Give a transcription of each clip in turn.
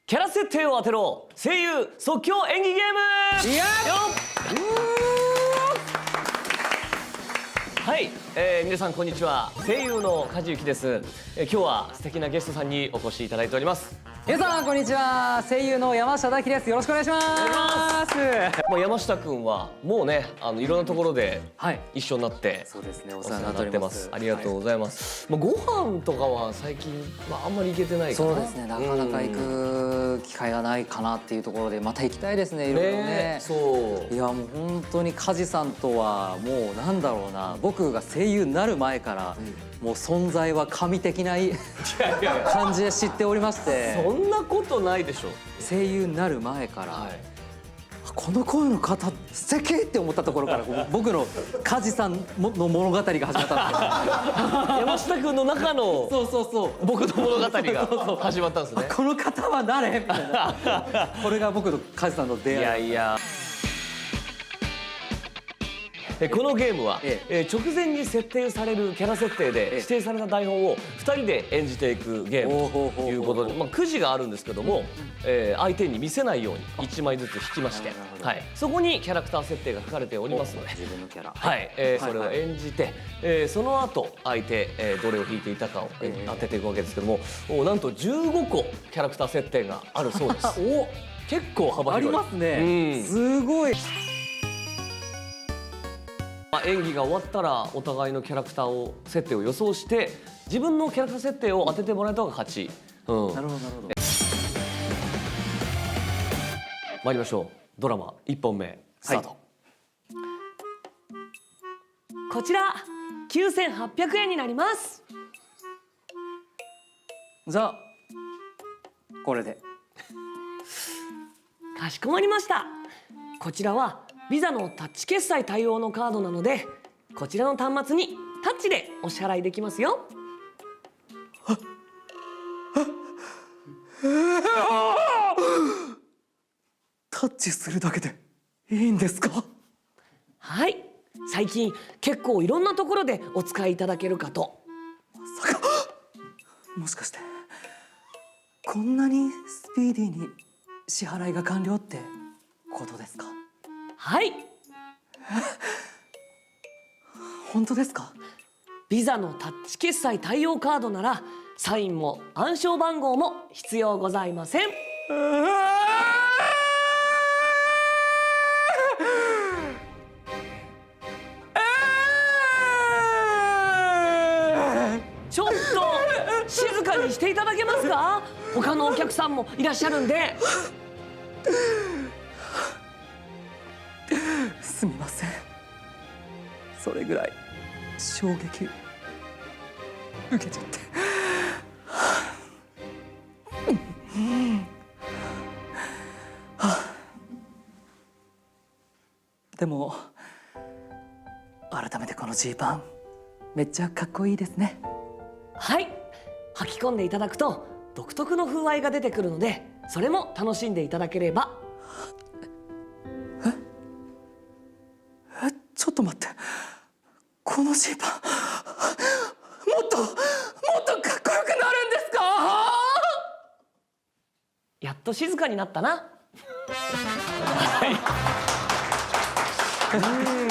キャラ設定を当てろ声優即興演技ゲーム。いやはい、皆さんこんにちは。声優の梶裕貴です。今日は素敵なゲストさんにお越しいただいております。皆さんこんにちは。声優の山下大輝です。よろしくお願いします。まあ山下くんはもうねいろんなところではい一緒になって、そうですね。おお世話になっ世話になってておりま。ますす。ありがとうございます。まあご飯とかは最近あんまり行けてないかな。そうですね。なかなか行く機会がないかなっていうところで、また行きたいですね。いろいろねね。そう。いやもう本当に梶さんとはもうなんだろうな、僕が声優になる前からもう存在は神的ないいやいやいや感じで知っておりまして、そんなことないでしょ。声優になる前から、はい。この声の方素敵って思ったところから僕の梶さんの物語が始まったんですよ。山下くんの中のそうそうそう。僕の物語が始まったんですね。この方は誰みたいな。これが僕と梶さんの出い会い。やいや。このゲームは、直前に設定されるキャラ設定で指定された台本を2人で演じていくゲームということで、くじがあるんですけども、相手に見せないように1枚ずつ引きまして、はい、そこにキャラクター設定が書かれておりますので、自分のキャラ。はいそれを演じて、その後相手、どれを引いていたかを当てていくわけですけども、なんと15個キャラクター設定があるそうです。お、結構幅あり広い。ますね。すごい。演技が終わったらお互いのキャラクター設定を予想して自分のキャラクター設定を当ててもらえた方が勝ち。なるほどなるほど。参りましょう。ドラマ1本目スタート。こちら9800円になります。じゃあこれで。かしこまりました。こちらはビザのタッチ決済対応のカードなので、こちらの端末にタッチでお支払いできますよ。タッチするだけでいいんですか？はい、最近結構いろんなところでお使いいただけるかと。もしかしてこんなにスピーディーに支払いが完了ってことですか？はい、本当ですか？ビザのタッチ決済対応カードならサインも暗証番号も必要ございません。ちょっと静かにしていただけますか？他のお客さんもいらっしゃるんで。すみません。それぐらい衝撃受けちゃって。でも改めてこのジーパンめっちゃかっこいいですね。はい、履き込んでいただくと独特の風合いが出てくるので、それも楽しんでいただければ。ちょっと待って、このジーパンもっとかっこよくなるんですか？やっと静かになったな。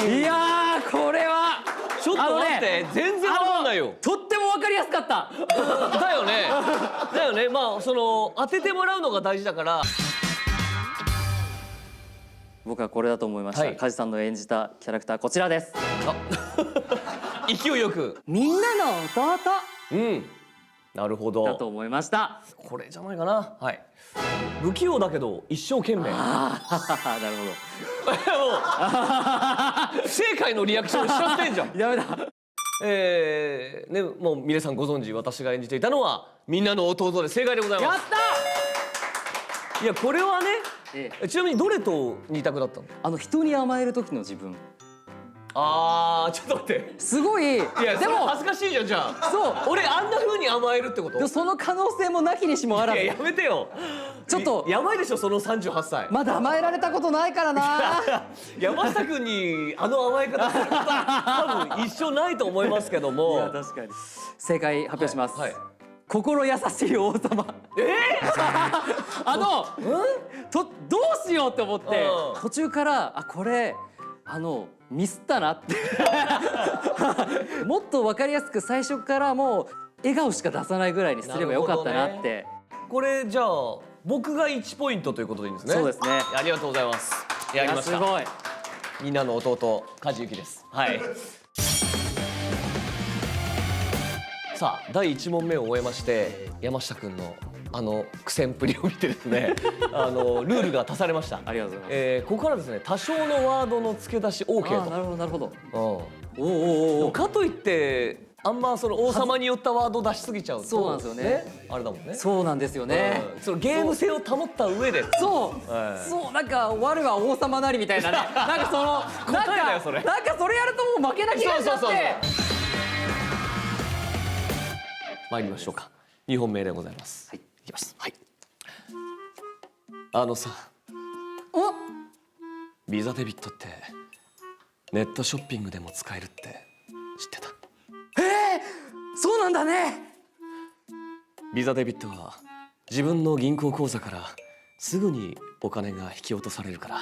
いやー、これはちょっと待って、全然わかんないよ。とってもわかりやすかった。だよね。だよね。まあ当ててもらうのが大事だから。僕はこれだと思いました。はい梶さんの演じたキャラクターこちらです。勢いよく。みんなの弟なるほだとど。思いました。これじゃないかな。はい。不器用だけど一生懸命。もうああ、なるほ不正解のリアクションしちゃってんじゃん。ど。ダメだ。ね、もう皆さんご存知、私が演じていたのはみんなの弟で正解でございやっます。いやこれはね、ちなみにどれと二択だったの？た。人に甘える時の自分。ちょっと待って。すごい。いやでもそれ恥ずかしいじゃん。じゃあそう。俺あんな風に甘えるってこと？でもその可能性もなきにしもあらず。いややめてよ。ちょっとやばいでしょその38歳。まだ甘えられたことないからな。山下君に甘え方することは多分一緒ないと思いますけども。確かに。正解発表します。はい。心優しい王様。どうしようって思ってうん途中からこれミスったなってもっと分かりやすく最初からもう笑顔しか出さないぐらいにすればよかったなって。これじゃあ僕が1ポイントということでいいんですね。そうですね。ありがとうございます。やりました。すごい。みんなの弟梶幸です。はい。さあ第1問目を終えまして山下くんの苦戦っぷりを見てですねルールが足されました。ありがとうございます。ここからですね多少のワードの付け出し OK と。なるほどなるほど。うんおお。かといってあんまその王様によったワード出しすぎちゃうとそうなんですよね。あれだもんね。そうなんですよね。そのゲーム性を保った上で。そうそうなんか我は王様なりみたいなね。なんかその答えだよそれ。なんかそれやるともう負けな気がしちゃって。参りましょうか。2本目でございます。はい。いきます。はい。さ、おビザデビットってネットショッピングでも使えるって知ってた？そうなんだね。ビザデビットは自分の銀行口座からすぐにお金が引き落とされるから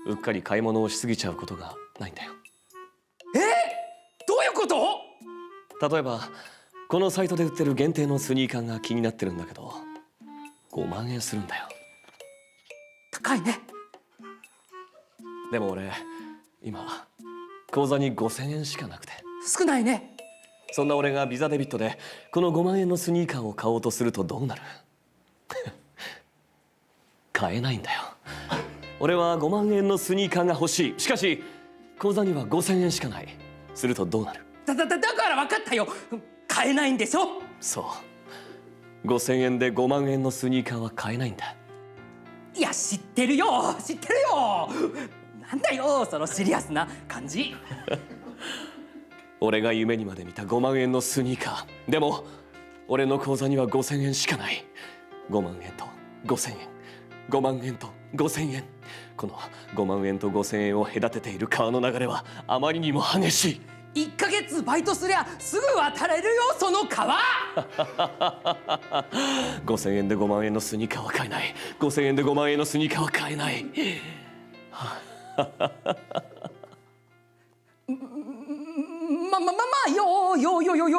うっかり買い物をしすぎちゃうことがないんだよ。どういうこと？例えばこのサイトで売ってる限定のスニーカーが気になってるんだけど5万円するんだよ。高いね。でも俺今口座に5000円しかなくて。少ないね。そんな俺がビザデビットでこの5万円のスニーカーを買おうとするとどうなる？買えないんだよ。俺は5万円のスニーカーが欲しい。しかし口座には5000円しかない。するとどうなる？だから分かったよ。買えないんでしょ。そう5000円で5万円のスニーカーは買えないんだ。いや知ってるよ知ってるよ。なんだよそのシリアスな感じ。俺が夢にまで見た5万円のスニーカー。でも俺の口座には5000円しかない。5万円と5000円5万円と5000円。この5万円と5000円を隔てている川の流れはあまりにも激しい。1ヶ月バイトすりゃすぐ渡れるよその川。5000円で5万円のスニーカーは買えない。5000円で5万円のスニーカーは買えない。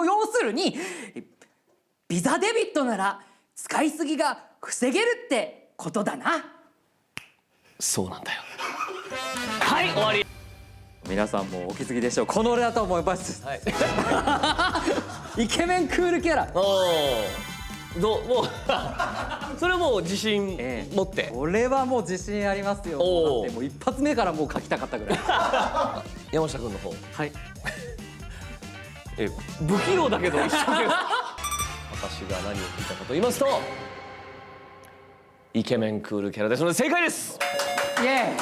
要するにビザデビットなら使いすぎが防げるってことだな。そうなんだよ。はい終わり。皆さんもお気づきでしょう。この俺だと思います、イケメンクールキャラ。もうそれはもう自信持って、これはもう自信ありますよ。だってもう一発目からもう書きたかったぐらい。山下君の方。はい。不器用だけど一生懸命。私が何を聞いたかと言いますとイケメンクールキャラですので正解です。イエーイ。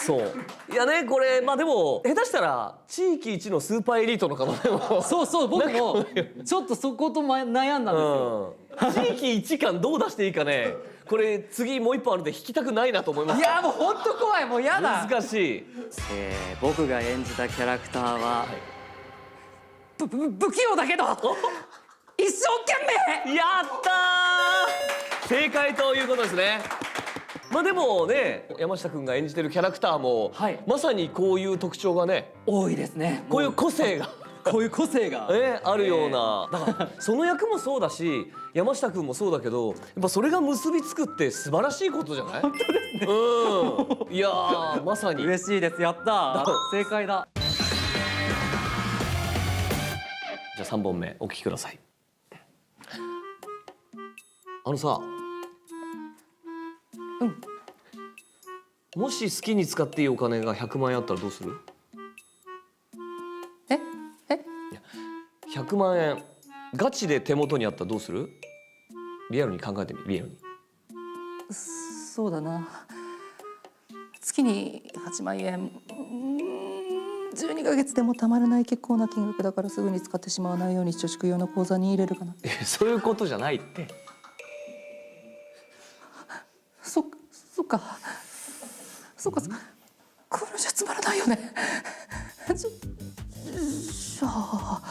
そういやねこれまあでも下手したら地域一のスーパーエリートの可能性も。そう僕もちょっとそこと悩んだんですよ。地域一感どう出していいかね。これ次もう一本あるんで弾きたくないなと思います。いやもう本当怖い。もうやだ。難しい。僕が演じたキャラクターは、不器用だけど一生懸命。やったー正解ということですね。まあでもね山下くんが演じてるキャラクターも、まさにこういう特徴がね多いですね。こういう個性がこういう個性が、あるような。だからその役もそうだし山下くんもそうだけどやっぱそれが結びつくって素晴らしいことじゃない？本当ですね。いやーまさに嬉しいです。やった正解だ。じゃあ3本目お聞きください。さもし好きに使っていいお金が100万円あったらどうする？100万円ガチで手元にあったらどうする？リアルに考えてみリアルに。そうだな。月に8万円。12ヶ月でもたまらない結構な金額だからすぐに使ってしまわないように貯蓄用の口座に入れるかな。そういうことじゃないって。そっかこれじゃつまらないよね。じゃあ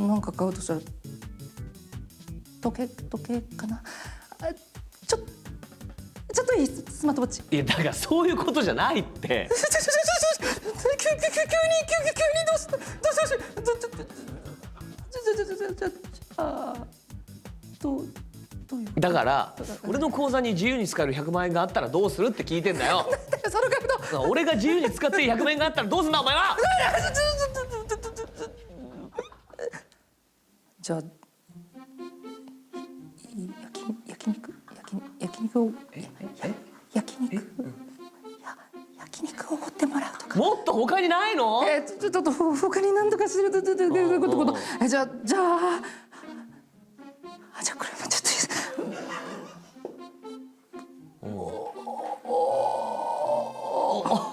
なんか買うとしたら時計かな。ちょっといいスマートウォッチ。いやだからそういうことじゃないって。急にどういうだから俺の口座に自由に使える100万円があったらどうするって聞いてんだよ。その角度。俺が自由に使っていい100万円があったらどうすんだお前は。じゃあ焼肉を持ってもらうとか。もっと他にないの？ちょっと他に何とかしてることじゃあこれもちょっといいですか。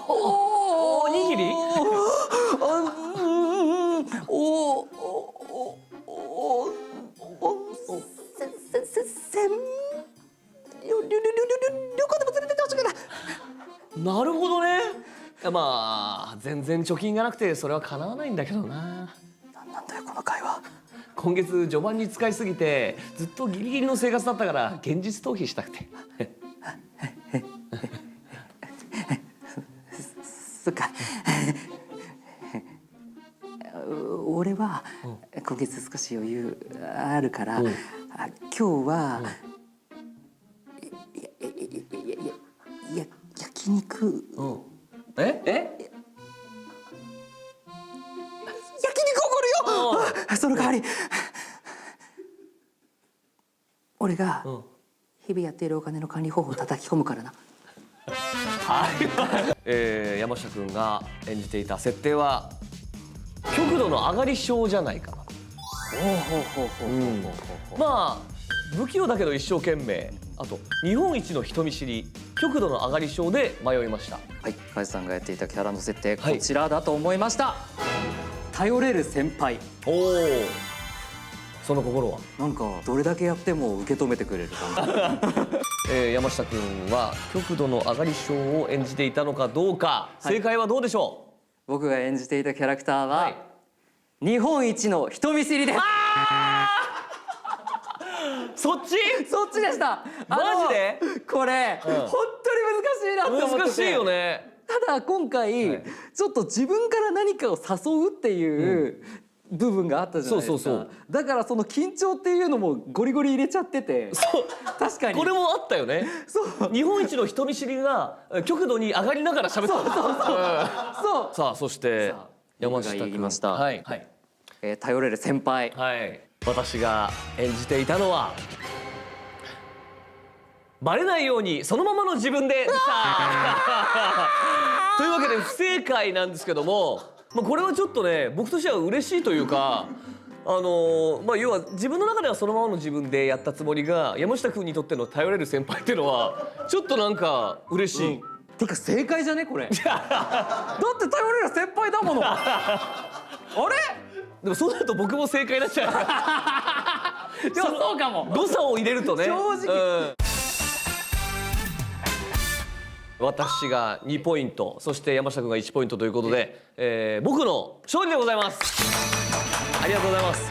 おにぎり？なるほどね。まあ全然貯金がなくてそれは叶わないんだけどな。なんだよこの会話。今月序盤に使いすぎてずっとギリギリの生活だったから現実逃避したくて。そっか。俺は今月少し余裕あるから、今日は焼肉。え？焼肉おごるよ。その代わり俺が日々やっているお金の管理方法を叩き込むからな。山下君が演じていた設定は極度の上がり症じゃないかな。まあ不器用だけど一生懸命、あと日本一の人見知り、極度の上がり症で迷いました。はい、カイさんがやっていたキャラの設定、こちらだと思いました。頼れる先輩。おお。その心は？なんかどれだけやっても受け止めてくれる感じ。山下君は極度の上がり症を演じていたのかどうか、正解はどうでしょう？僕が演じていたキャラクターは、日本一の人見知りです。そっちでした。マジで？これ、本当に難しいなって思ってて。難しいよね。ただ今回、ちょっと自分から何かを誘うっていう部分があったじゃないですか。だからその緊張っていうのもゴリゴリ入れちゃってて。確かにこれもあったよね。日本一の人見知りが極度に上がりながら喋った。さあそして山下君。頼れる先輩。私が演じていたのはバレないようにそのままの自分でというわけで不正解なんですけども、これはちょっとね僕としては嬉しいというか、要は自分の中ではそのままの自分でやったつもりが、山下君にとっての頼れる先輩っていうのはちょっとなんか嬉しい。てか正解じゃねこれ。だって頼れる先輩だもの。あれ？でもそうなると僕も正解になっちゃう。でもそうかも。誤差を入れるとね。正直。私が2ポイント、そして山下君が1ポイントということで、僕の勝利でございます。ありがとうございます。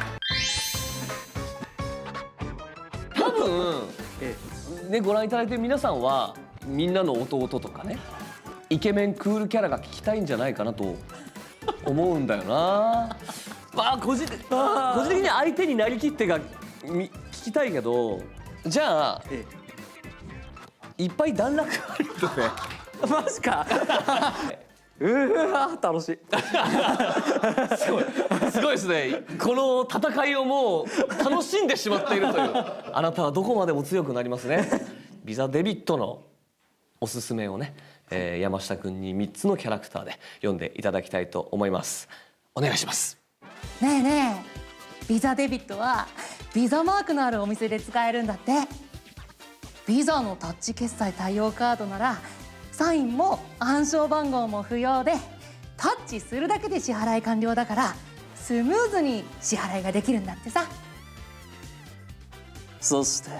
多分、ね、ご覧いただいてる皆さんはみんなの弟とかね、イケメンクールキャラが聞きたいんじゃないかなと思うんだよな。個人的に相手になりきってが聞きたいけど、じゃあ、いっぱい段落あるとね。マジか。楽しい。すごいですね。この戦いをもう楽しんでしまっているという。あなたはどこまでも強くなりますね。ビザデビットのおすすめをね、山下くんに3つのキャラクターで読んでいただきたいと思います。お願いします。ねえねえ、ビザデビットはビザマークのあるお店で使えるんだって。ビザのタッチ決済対応カードならサインも暗証番号も不要で、タッチするだけで支払い完了だからスムーズに支払いができるんだってさ。そして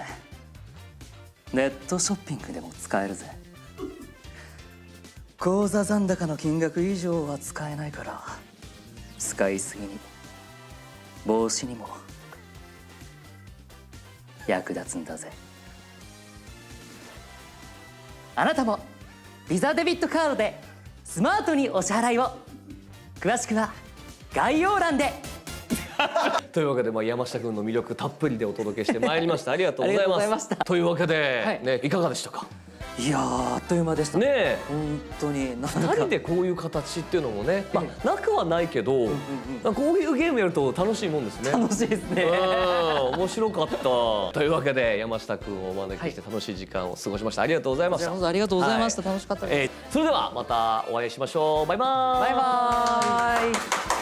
ネットショッピングでも使えるぜ。口座残高の金額以上は使えないから使いすぎに帽子にも役立つんだぜ。あなたもビザデビットカードでスマートにお支払いを。詳しくは概要欄で。というわけで、山下君の魅力たっぷりでお届けしてまいりました。ありがとうございます。ありがとうございました。というわけで、はいね、いかがでしたか。いやー、あっという間でしたねえ、本当に。なん2か人でこういう形っていうのもね、なくはないけど、こういうゲームやると楽しいもんですね。楽しいですね。面白かった。というわけで山下君をお招きして楽しい時間を過ごしました。ありがとうございました。ありがとうございました。楽しかったです。それではまたお会いしましょう。バイバーイ。バイバーイ。